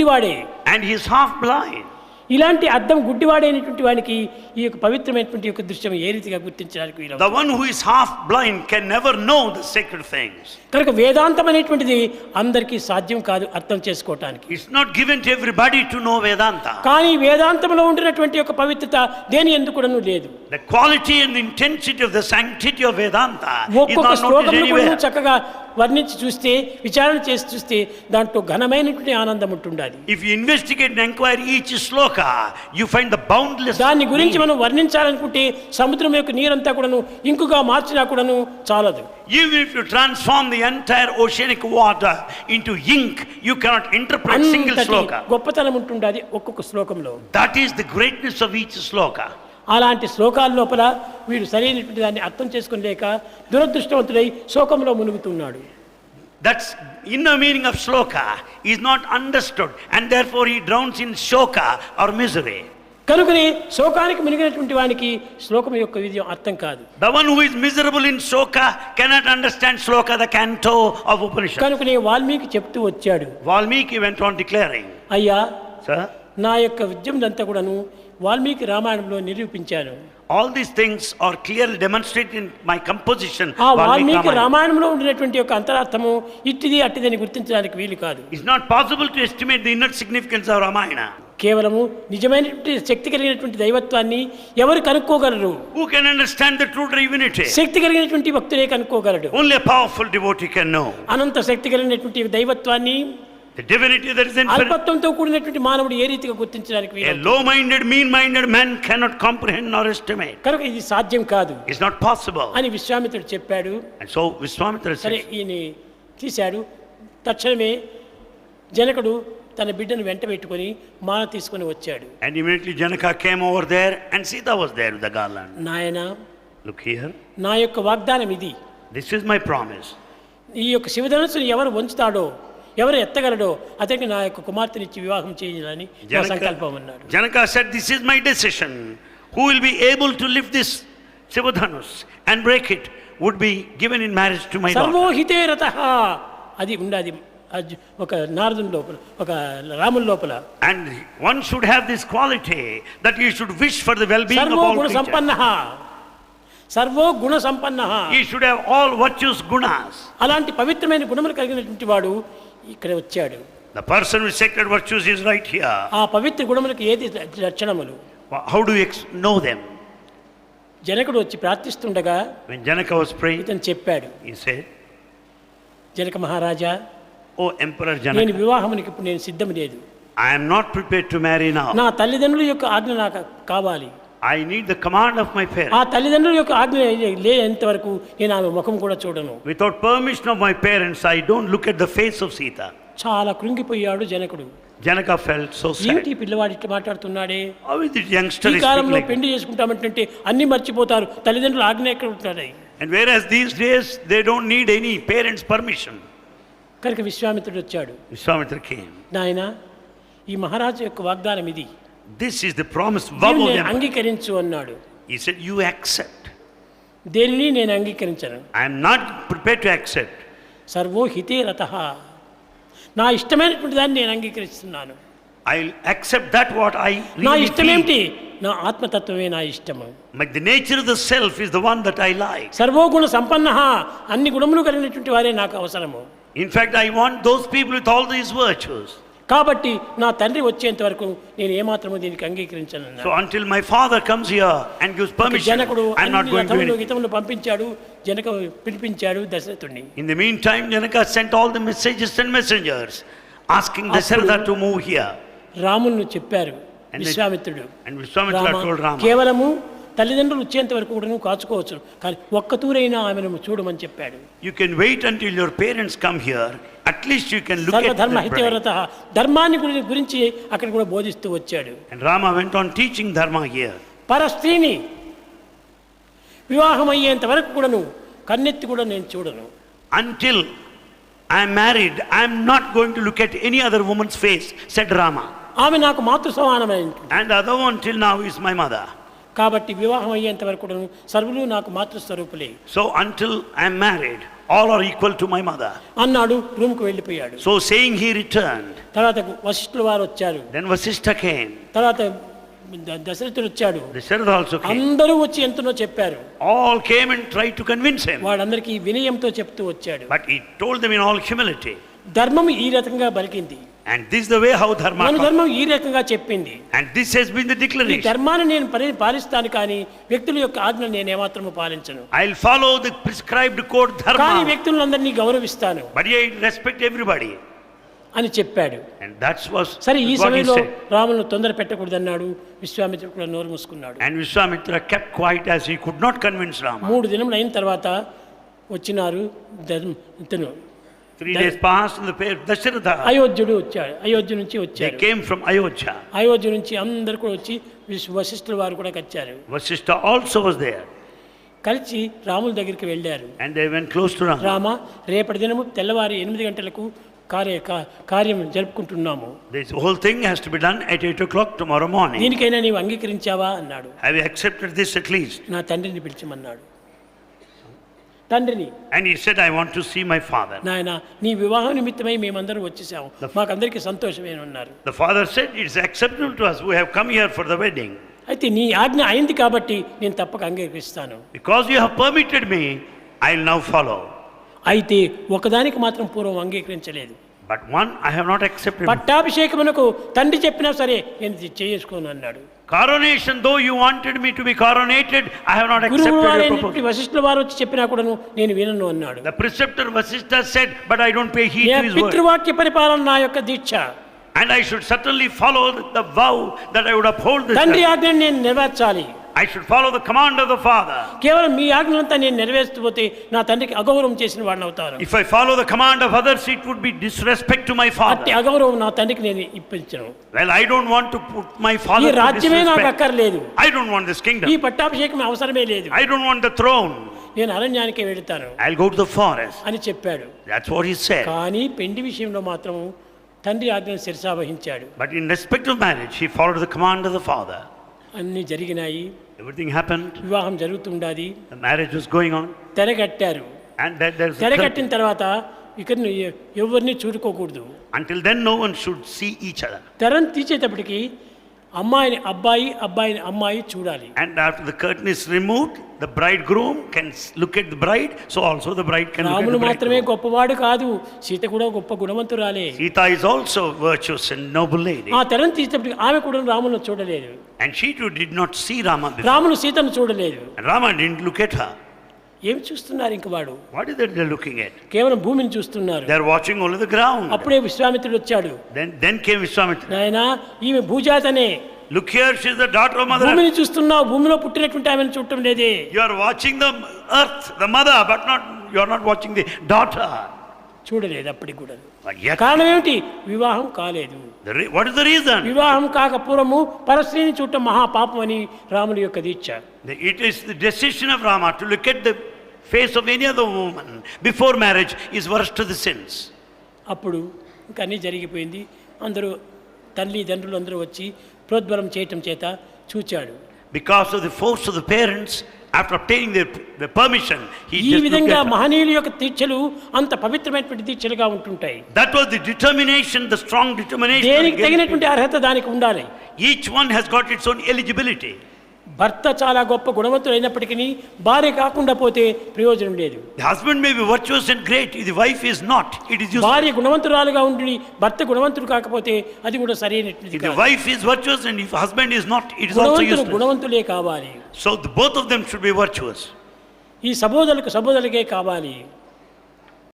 గుడ్డివాడే, and he is half blind. ఇలాంటి అద్దం గుడ్డివాడైనటువంటి వానికి ఈ యొక్క పవిత్రమైనటువంటి యొక్క దృశ్యం ఏ రీతిగా గుర్తించడానికి వీలు? The one who is half blind can never know the sacred things. కనుక వేదాంతం అనేటువంటిది అందరికీ సాధ్యం కాదు అర్థం చేసుకోవటానికి. It's not given to everybody to know Vedanta. కానీ వేదాంతంలో ఉండినటువంటి యొక్క పవిత్రత దేని ఎందుకును లేదు. The quality and the intensity of the sanctity of Vedanta is ఒక్కొక్క not noted శ్లోకంలో anywhere. చక్కగా వర్ణించి చూస్తే, విచారణ చేసి చూస్తే దాంట్లో ఘనమైనటువంటి ఆనందం ఉంటుండాలి. If you investigate and inquire each sloka, you find the boundless. దాని గురించి మనం వర్ణించాలనుకుంటే సముద్రం యొక్క నీరంతా కూడాను ఇంకుగా మార్చినా కూడాను చాలదు. Even if you transform the entire oceanic water into ink, you cannot interpret single sloka. గొప్పతనం ఉంటుండాలి ఒక్కొక్క శ్లోకంలో. That is the greatness of each sloka. అలాంటి శ్లోకాల లోపల వీడు సరైనటువంటి దాన్ని అర్థం చేసుకోలేక దురదృష్టవంతుడై శోకంలో మునుగుతున్నాడు. That's inner meaning of shloka is not understood, and therefore he drowns in shoka or misery. కనుకనే శోకానికి మునిగినటువంటి వానికి శ్లోకం యొక్క విజయం అర్థం కాదు. The one who is miserable in shoka cannot understand shloka, the canto of Upanishad. కనుకనే వాల్మీకి చెప్తూ వచ్చాడు. Valmiki went on declaring, అయ్యా, sir, నా యొక్క విద్యనంతా కూడాను వాల్మీకి రామాయణంలో నిరూపించాను. all these things are clearly demonstrated in my composition. ఆ వాల్మీకి రామాయణంలో ఉండినటువంటి యొక్క అంతరార్థము ఇట్టిది అట్టిదని గుర్తించడానికి వీలు కాదు. It's not possible to estimate the inner significance of Ramayana. కేవలము నిజమైనటువంటి శక్తి కలిగినటువంటి దైవత్వాన్ని ఎవరు కనుక్కోగలరు? Who can understand the true divinity? శక్తి కలిగినటువంటి భక్తులే కనుక్కోగలడు. Only a powerful devotee can know. అనంత శక్తి కలిగినటువంటి దైవత్వాన్ని, The divinity that is infinite. అల్పత్వంతో కూడినటువంటి మానవుడు ఏ రీతిగా గుర్తించడానికి A వీలు? low-minded, mean-minded man cannot comprehend nor estimate. కనుక ఇది సాధ్యం కాదు It's not possible. అని విశ్వామిత్రుడు చెప్పాడు. And so Vishwamitra సరే, says, ఈయన తీశాడు. తక్షణమే జనకుడు తన బిడ్డను వెంట పెట్టుకొని మాల తీసుకొని వచ్చాడు. and immediately Janaka came over there and Sita was there with the garland. నాయన, Look here, నా యొక్క వాగ్దానం ఇది. this is my promise. ఈ యొక్క శివధనుసుని ఎవరు వంచుతాడో, ఎవరు ఎత్తగలడో అతనికి నా యొక్క కుమార్తెనిచ్చి వివాహం చేయాలని నా సంకల్పం అన్నాడు. Janaka said, this is my decision. Who will be able to lift this Shivadhanus and break it would be given in marriage to my daughter. సర్వోహితే రతః అది ఉండాది ఒక నారదుని లోపల, ఒక రాముని లోపల. And one should have this quality that he should wish for the well-being of servo all Guna creatures. సంపన్నః, servo Guna సంపన్నః. He should have all virtues, gunas. అలాంటి పవిత్రమైన గుణములు కలిగినటువంటి వాడు ఇక్కడ వచ్చాడు. The person with sacred virtues is right here. ఆ పవిత్ర గుణములకు ఏది లక్షణములు? How do you know them? జనకుడు వచ్చి ప్రార్థిస్తుండగా When Janaka was praying, ఇతను చెప్పాడు, he said, Janaka Maharaja, "Oh Emperor నేను Janaka, వివాహమునికి ఇప్పుడు నేను సిద్ధం లేదు. I am not prepared to marry now. నా తల్లిదండ్రుల యొక్క ఆజ్ఞ నాకు కావాలి. I need the command of my ఆ parents. తల్లిదండ్రుల యొక్క ఆజ్ఞ లేనంత వరకు నేను ఆమె ముఖం కూడా చూడను." Without permission of my parents, I don't look at the face of Sita." చాలా కృంగిపోయాడు జనకుడు. Janaka felt so ఏమిటి sad. పిల్లవాడు ఇట్లా మాట్లాడుతున్నాడే? How is this youngster ఈ is speaking కాలంలో like పెళ్లి చేసుకుంటామంటే అన్ని మర్చిపోతారు, తల్లిదండ్రుల ఆజ్ఞ ఎక్కడ ఉంటాయి? And whereas these days they don't need any parents' permission. కనుక విశ్వామిత్రుడు వచ్చాడు. Vishwamitra came. నాయన, ఈ మహారాజు యొక్క వాగ్దానం ఇది, This is the promise vow దీన్ని of నేను them. అంగీకరించు అన్నాడు. He said, "You accept." దేనిని నేను అంగీకరించను. I am not prepared to accept. సర్వో హితే రతః, నా ఇష్టమైనటువంటి దాన్ని నేను అంగీకరిస్తున్నాను. I'll accept that what I నా really ఇష్టం feel. ఏమిటి? నా ఆత్మతత్వమే నా ఇష్టము. But the nature of the self is the one that I like. సర్వోగుణ సంపన్న, అన్ని గుణములు కలిగినటువంటి వారే నాకు అవసరము. In fact, I want those people with all these virtues. కాబట్టి నా తండ్రి వచ్చేంత వరకు నేను ఏమాత్రము దీనికి అంగీకరించను. So until my father comes here and gives permission, జనకుడు I'm not going to do anything. గీతములు పంపించాడు. జనక పిలిపించాడు దశరథుడిని. In the meantime, Janaka sent all the messages and messengers asking Dasharatha to move here. రామును చెప్పారు And విశ్వామిత్రుడు. And Vishwamitra told Rama, కేవలము తల్లిదండ్రులు వచ్చేంత వరకు కూడా నువ్వు కాచుకోవచ్చు, కానీ ఒక్క తూరైనా ఆమెను చూడమని చెప్పాడు. you can wait until your parents come here. At least you can look at సర్వధర్మ the bride. హితవ్రత, ధర్మాన్ని గురించి అక్కడ కూడా బోధిస్తూ వచ్చాడు. And Rama went on teaching dharma here. పర స్త్రీని వివాహం అయ్యేంత వరకు కూడాను కన్నెత్తి కూడా నేను చూడను. Until I am married, I am not going to look at any other woman's face, said Rama. ఆమె నాకు మాతృ సమానమైన. And the other one till now is my mother. కాబట్టి వివాహం అయ్యేంత వరకు కూడాను సర్వులు నాకు మాతృస్వరూపులే. So until I am married, All are equal to my mother. అన్నాడు. రూమ్కి వెళ్ళిపోయాడు. So saying, he returned. తర్వాత వశిష్ఠుల వారు వచ్చారు. Then Vasishtha came. తర్వాత దశరథుడు వచ్చాడు. Dasharatha also came. అందరూ వచ్చి ఎంతనో చెప్పారు. All came and tried to convince him. వాడందరికీ వినయంతో చెప్తూ వచ్చాడు. But he told them in all humility. ధర్మం ఈ రకంగా బలికింది. And this is the way how dharma మన comes. ధర్మం ఈ రకంగా చెప్పింది. And this has been the ఈ declaration. ధర్మాన్ని నేను పాలిస్తాను కానీ వ్యక్తుల యొక్క ఆజ్ఞ నేను ఏమాత్రము పాలించను. I'll follow the prescribed code కానీ dharma. వ్యక్తులందరినీ గౌరవిస్తాను But I respect everybody. అని చెప్పాడు. And that was సరే ఈ what he సమయంలో said. రామును తొందర పెట్టకూడదన్నాడు. విశ్వామిత్రుడు కూడా నోరు మూసుకున్నాడు. And Vishwamitra kept quiet as he could not convince Rama. 3 దినములు అయిన తర్వాత వచ్చినారు ఇతను 3 days passed and the pair Dasharatha. అయోధ్యుడు వచ్చాడు. అయోధ్య నుంచి They వచ్చారు. came from Ayodhya. అయోధ్య నుంచి అందరు కూడా వచ్చి వశిష్ఠుల వారు కూడా వచ్చారు. Vasishtha also was there. కలిసి రాముల దగ్గరికి వెళ్ళారు. And they went close to Rama. Rama, రేపటి దినము తెల్లవారి 8 గంటలకు కార్యం జరుపుకుంటున్నాము. This whole thing has to be done at 8 o'clock tomorrow morning. దీనికైనా నీవు అంగీకరించావా అన్నాడు. Have you accepted this at least? నా తండ్రిని పిలిచమన్నాడు. తండ్రిని. And he said, I want to see my father. నాయన, నీ వివాహం నిమిత్తమై మేమందరం వచ్చేసాము. మాకందరికీ సంతోషమేనన్నారు. ఉన్నారు. The father said, it's acceptable to us. We have come here for the wedding. అయితే నీ ఆజ్ఞ అయింది కాబట్టి నేను తప్పక అంగీకరిస్తాను. Because you have permitted me, I'll now follow. అయితే ఒకదానికి మాత్రం పూర్వం అంగీకరించలేదు. But one I have not accepted. పట్టాభిషేకమునకు తండ్రి చెప్పినా సరే నేను చేసుకోను అన్నాడు. Coronation, though you wanted me to be coronated, I have not accepted గురువు your వారైనటువంటి proposal. వశిష్ఠుల వారు వచ్చి చెప్పినా కూడాను నేను వినను అన్నాడు. The preceptor Vasishtha said, but I don't pay heed to his word. పితృవాక్య పరిపాలన నా యొక్క దీక్ష. And I should certainly follow the vow that I would uphold this. తండ్రి ఆజ్ఞను నేను నెరవేర్చాలి. I should follow the command of the father. కేవలం మీ ఆజ్ఞలంతా నేను నెరవేర్చు పోతే నా తండ్రికి అగౌరవం చేసిన వాడిని అవుతాను. If I follow the command of others, it would be disrespect to my అట్టి father. అగౌరవం నా తండ్రికి నేను ఇప్పించను. Well, I don't want to put my ఈ father to రాజ్యమే నాకు disrespect. అక్కర్లేదు. I don't want this ఈ kingdom. పట్టాభిషేకం అవసరమే లేదు. I don't want the throne. నేను అరణ్యానికే వెళతాను I'll go to the forest. అని చెప్పాడు. That's what he said. కానీ పెండి విషయంలో మాత్రం తండ్రి ఆజ్ఞను శిరసావహించాడు. But in respect of marriage, he followed the command of the father. అన్నీ జరిగినాయి. Everything happened. వివాహం జరుగుతుండాది. The marriage was going on. తెరగట్టారు. And there's a తెరగట్టిన తర్వాత ఇక్కడ ఎవరిని చూడుకోకూడదు. until then, no one should see each other. తెరను తీసేటప్పటికి అమ్మాయిని అబ్బాయి, అబ్బాయిని అమ్మాయి చూడాలి. And after the curtain is removed, the bridegroom can look at the bride, so also the bride can look at రాముడు the మాత్రమే bridegroom. గొప్పవాడు కాదు, సీత కూడా గొప్ప గుణవంతురాలే. Sita is also virtuous and noble lady. ఆ తెరను తీసేటప్పటికి ఆమె కూడా రామును చూడలేదు. And she too did not see Rama before. రామును సీతను చూడలేదు. And Rama didn't look at her. ఏం చూస్తున్నారు ఇంక వాడు? What is that they're looking at? కేవలం భూమిని చూస్తున్నారు. They're watching only the ground. అప్పుడే విశ్వామిత్రుడు వచ్చాడు. Then came Vishwamitra. నాయనా, ఈమె భూజాతనే. Look here, she's the daughter of mother. భూమిని చూస్తున్నావు, భూమిలో పుట్టినటువంటి ఆమెను చూడటం లేదే. You are watching the earth, the mother, but you are not watching the daughter. చూడలేదు అప్పటికి కూడా. But yet, కారణం ఏమిటి? వివాహం కాలేదు. what is the reason? వివాహం కాక పూర్వము పరస్త్రీని చూడటం మహాపాపం అని రాముడి యొక్క దీక్ష. It is the decision of Rama to look at the face of any other woman before marriage is worse to the sins. అప్పుడు ఇంకా అన్నీ జరిగిపోయింది. అందరూ తల్లిదండ్రులు అందరూ వచ్చి ప్రోద్బలం చేయటం చేత చూచాడు. Because of the force of the parents, after obtaining their permission, he ఈ just looked విధంగా at her. మహనీయుల యొక్క దీక్షలు అంత పవిత్రమైనటువంటి దీక్షలుగా ఉంటుంటాయి. That was the determination, the strong determination. దేనికి తగినటువంటి అర్హత దానికి ఉండాలి. Each one has got its own eligibility. భర్త చాలా గొప్ప గుణవంతుడు అయినప్పటికీ భార్య కాకుండా పోతే ప్రయోజనం లేదు. The husband may be virtuous and great, if the wife is not, it is useless. భార్య గుణవంతురాలుగా ఉండి భర్త గుణవంతుడు కాకపోతే అది కూడా సరైనటువంటి If the wife is virtuous and if husband is not, it is also గుణవంతులు useless. గుణవంతులే కావాలి. So both of them should be virtuous. ఈ సబోధులకే కావాలి.